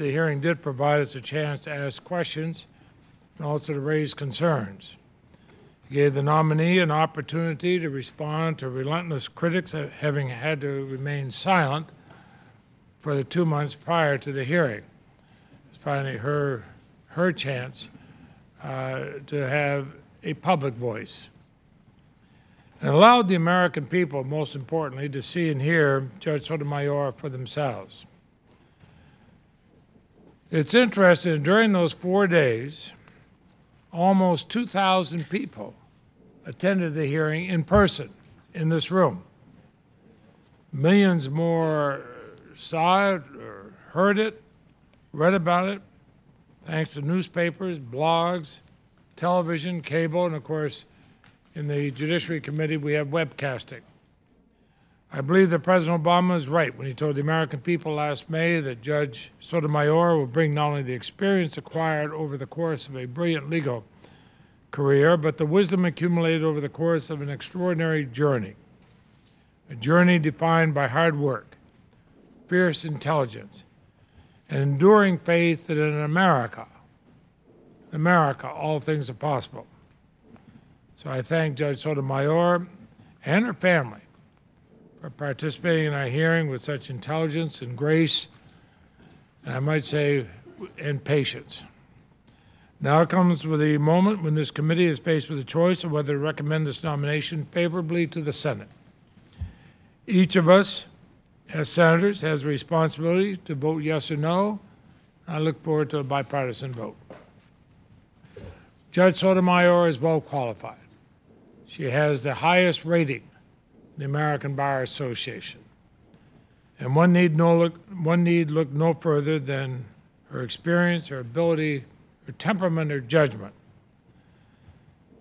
the hearing did provide us a chance to ask questions and also to raise concerns. It gave the nominee an opportunity to respond to relentless critics having had to remain silent for the 2 months prior to the hearing. It's finally her chance to have a public voice, and allowed the American people, most importantly, to see and hear Judge Sotomayor for themselves. It's interesting, during those 4 days, almost 2,000 people attended the hearing in person in this room. Millions more saw it or heard it, read about it, thanks to newspapers, blogs, television, cable, and of course, in the Judiciary Committee, we have webcasting. I believe that President Obama is right when he told the American people last May that Judge Sotomayor will bring not only the experience acquired over the course of a brilliant legal career, but the wisdom accumulated over the course of an extraordinary journey, a journey defined by hard work, fierce intelligence, and enduring faith that in America, all things are possible. So I thank Judge Sotomayor and her family for participating in our hearing with such intelligence and grace, and I might say, and patience. Now comes with a moment when this committee is faced with a choice of whether to recommend this nomination favorably to the Senate. Each of us, as senators, has a responsibility to vote yes or no. I look forward to a bipartisan vote. Judge Sotomayor is well qualified. She has the highest rating in the American Bar Association. And one need look no further than her experience, her ability, her temperament, her judgment.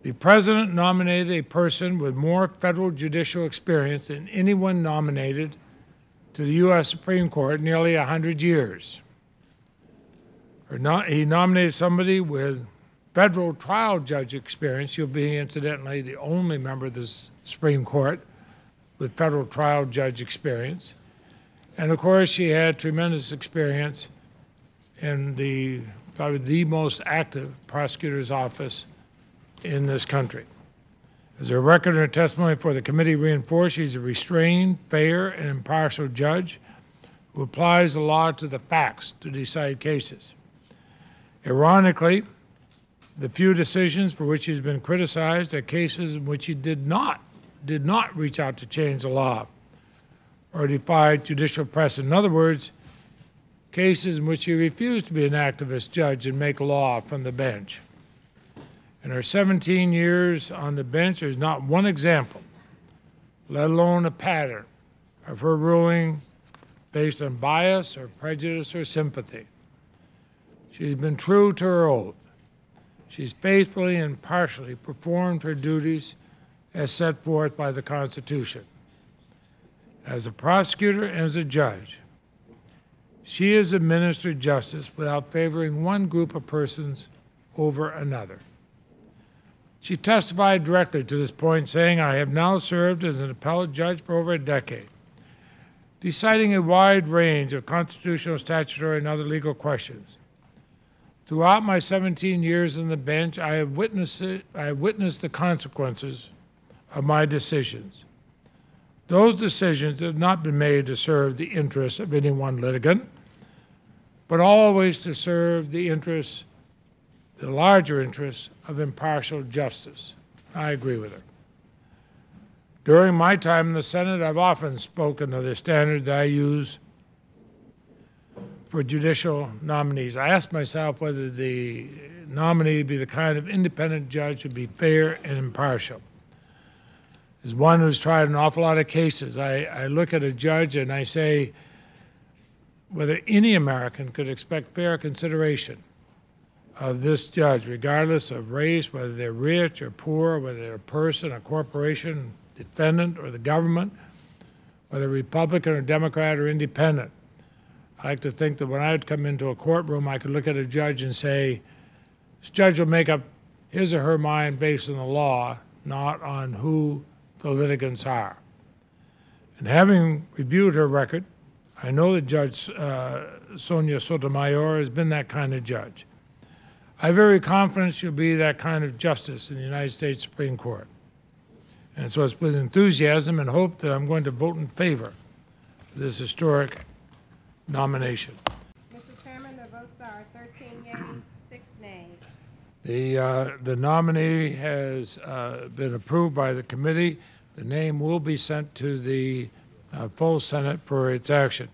The President nominated a person with more federal judicial experience than anyone nominated to the U.S. Supreme Court in nearly 100 years. He nominated somebody with federal trial judge experience. She'll be, incidentally, the only member of the Supreme Court with federal trial judge experience. And of course, she had tremendous experience in probably the most active prosecutor's office in this country. As her record and her testimony for the committee reinforced, she's a restrained, fair, and impartial judge who applies the law to the facts to decide cases. Ironically, the few decisions for which he's been criticized are cases in which he did not reach out to change the law or defy judicial precedent. In other words, cases in which he refused to be an activist judge and make law from the bench. In her 17 years on the bench, there's not one example, let alone a pattern, of her ruling based on bias or prejudice or sympathy. She's been true to her oath. She's faithfully and impartially performed her duties as set forth by the Constitution. As a prosecutor and as a judge, she has administered justice without favoring one group of persons over another. She testified directly to this point, saying, "I have now served as an appellate judge for over a decade, deciding a wide range of constitutional, statutory, and other legal questions. Throughout my 17 years on the bench, I have witnessed the consequences of my decisions. Those decisions have not been made to serve the interests of any one litigant, but always to serve the interests, the larger interests of impartial justice." I agree with her. During my time in the Senate, I've often spoken of the standard that I use for judicial nominees. I asked myself whether the nominee be the kind of independent judge who would be fair and impartial. As one who's tried an awful lot of cases, I look at a judge and I say whether any American could expect fair consideration of this judge, regardless of race, whether they're rich or poor, whether they're a person, a corporation, defendant, or the government, whether Republican or Democrat or independent. I like to think that when I'd come into a courtroom, I could look at a judge and say, this judge will make up his or her mind based on the law, not on who the litigants are. And having reviewed her record, I know that Judge Sonia Sotomayor has been that kind of judge. I have every confidence she'll be that kind of justice in the United States Supreme Court. And so it's with enthusiasm and hope that I'm going to vote in favor of this historic nomination. Mr. Chairman, the votes are 13 yeas, 6 nays. The nominee has been approved by the committee. The name will be sent to the full Senate for its action.